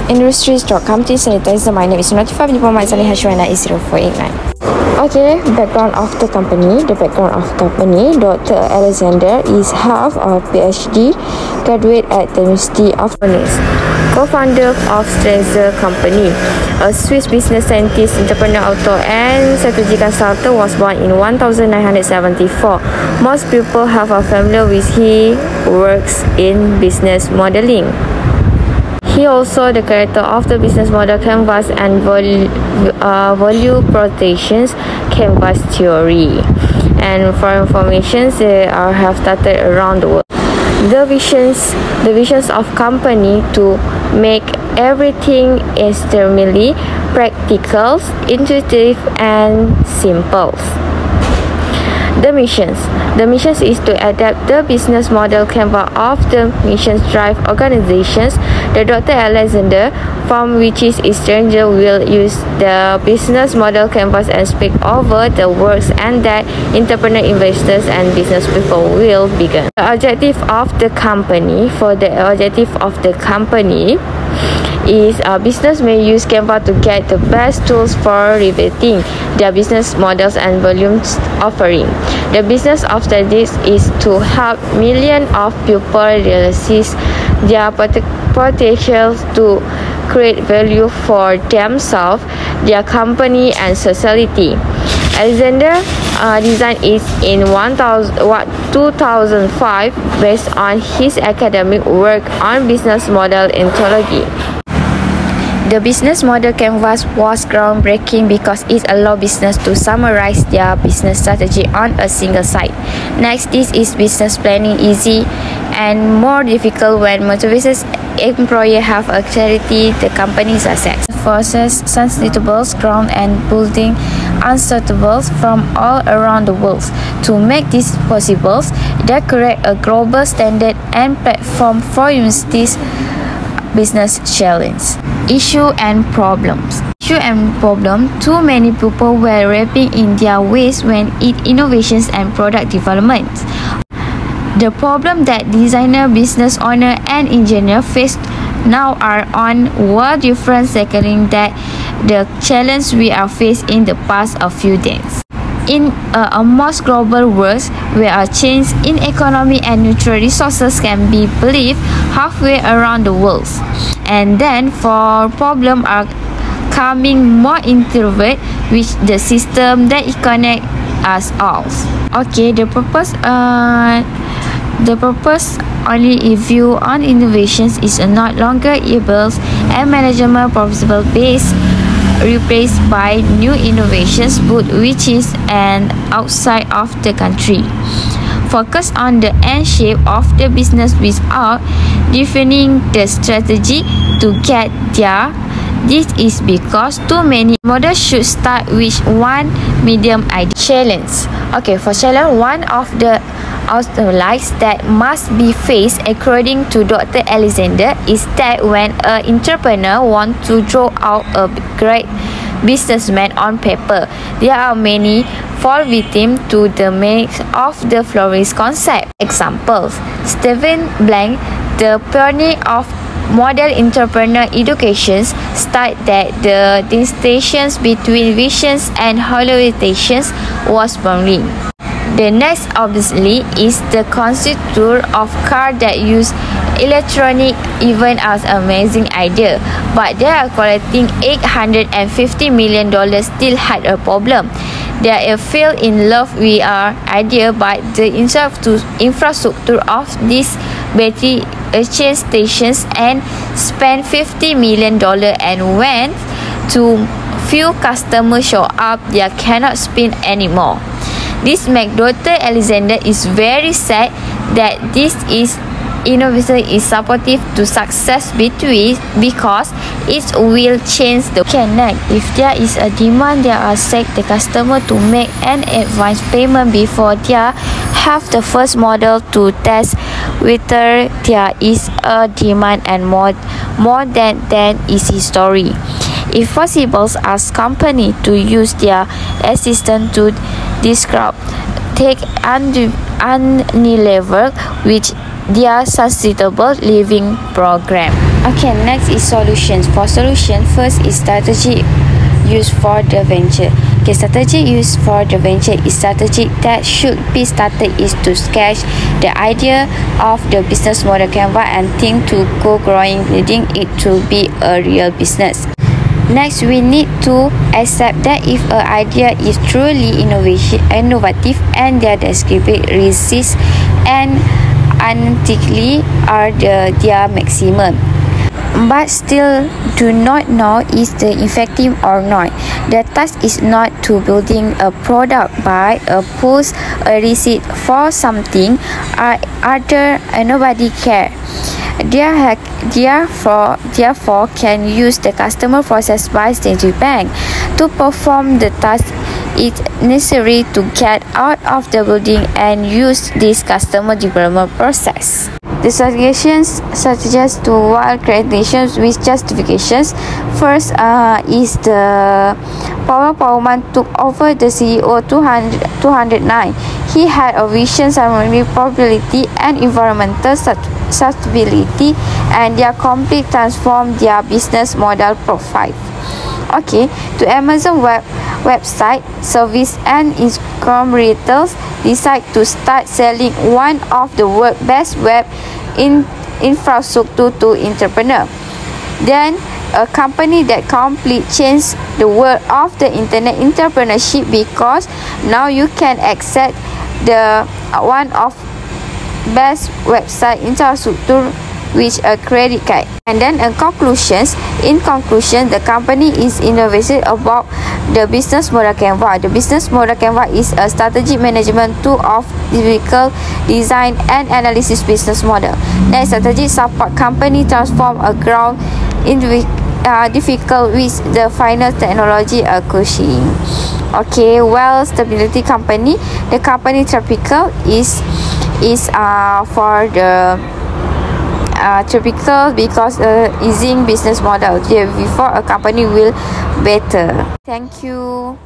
Industri Stock Company Strategyzer. My name is Notified Diploma Zali Hashwana is 0489. Okay, background of the company. The background of the company, Dr. Alexander is half of PhD, graduate at the Industri of Finance, co-founder of Strategyzer company, a Swiss business scientist, entrepreneur, author, and strategy consultant. Was born in 1974. Most people have a familiar with he works in business modeling. He also the creator of the business model canvas and value propositions canvas theory. And for information, they have started around the world. The visions of company to make everything extremely practical, intuitive, and simple. The missions is to adapt the business model canvas of the missions drive organizations. The Dr. Alexander, from which is Strategyzer, will use the business model canvas and speak over the works, and that entrepreneur, investors, and business people will begin. The objective of the company. For the objective of the company is business may use Canva to get the best tools for repeating their business models and volumes offering. The business of Strategyzer is to help millions of people realize their potential to create value for themselves, their company, and society. Alexander design is in 2005 based on his academic work on business model ontology. The business model canvas was groundbreaking because it allowed business to summarize their business strategy on a single site. Next, this is business planning easy and more difficult when motivated employees have a clarity the company's assets. Forces sensibles ground and building unsuitables from all around the world. To make this possible, they create a global standard and platform for universities business challenge. Issue and problems. Too many people were raping in their ways when it innovations and product development. The problem that designer, business owner, and engineer face now are on world different, seconding that the challenge we are faced in the past a few days. In a most global world where a change in economy and natural resources can be believed halfway around the world, and then for problems are coming more intricate with the system that connect us all. Okay, the purpose only view on innovations is not longer able and management profitable base replaced by new innovations but which is and outside of the country. Focus on the end shape of the business without defining the strategy to get there. This is because too many models should start with one medium idea. Challenge. Okay, for challenge, one of the obstacles that must be faced according to Dr. Alexander is that when an entrepreneur wants to draw out a great businessman on paper, there are many fall victim to the mix of the florist concept. Examples: Stephen Blank, the pioneer of model entrepreneur education, stated that the distinction between visions and hallucinations was blurring. The next obviously is the construction of cars that use electronic even as an amazing idea, but they are collecting $850 million still had a problem. They fell in love with our idea, but the infrastructure of these battery exchange stations and spent $50 million, and when too few customers show up, they cannot spin anymore. This makes Dr. Alexander is very sad that this is innovation is supportive to success because it will change the connect. If there is a demand, there are set the customer to make an advance payment before they have the first model to test whether there is a demand, and more than that is history. If possible, ask company to use their assistant to describe, take and level which their sustainable living program. Okay, next is solutions. For solution, first is strategy used for the venture. Okay, strategy used for the venture is strategy that should be started is to sketch the idea of the business model canvas and think to go growing, leading it to be a real business. Next, we need to accept that if an idea is truly innovative and their descriptive resists and unethically are their maximum, but still do not know is the effective or not. The task is not to building a product by a post a receipt for something other nobody care. Therefore can use the customer process by Strategyzer Bank to perform the task it's necessary to get out of the building and use this customer development process. The suggestions suggest to wild creations with justifications. First is the Powman took over the CEO 209. He had a vision surrounding probability and environmental sustainability, and their complete transformed their business model profile. Okay, to Amazon website service and Instagram retailers decide to start selling one of the world's best web infrastructure to entrepreneur. Then a company that completely changed the world of the internet entrepreneurship, because now you can access the one of best website infrastructure with a credit card. And then in conclusion, the company is innovative about the business model canvas. The business model canvas is a strategic management tool of difficult design and analysis business model. Next, strategy support company transform a ground difficult with the final technology acquisition. Okay, well, stability company. The company typical is for the typical because easing business model before a company will better. Thank you.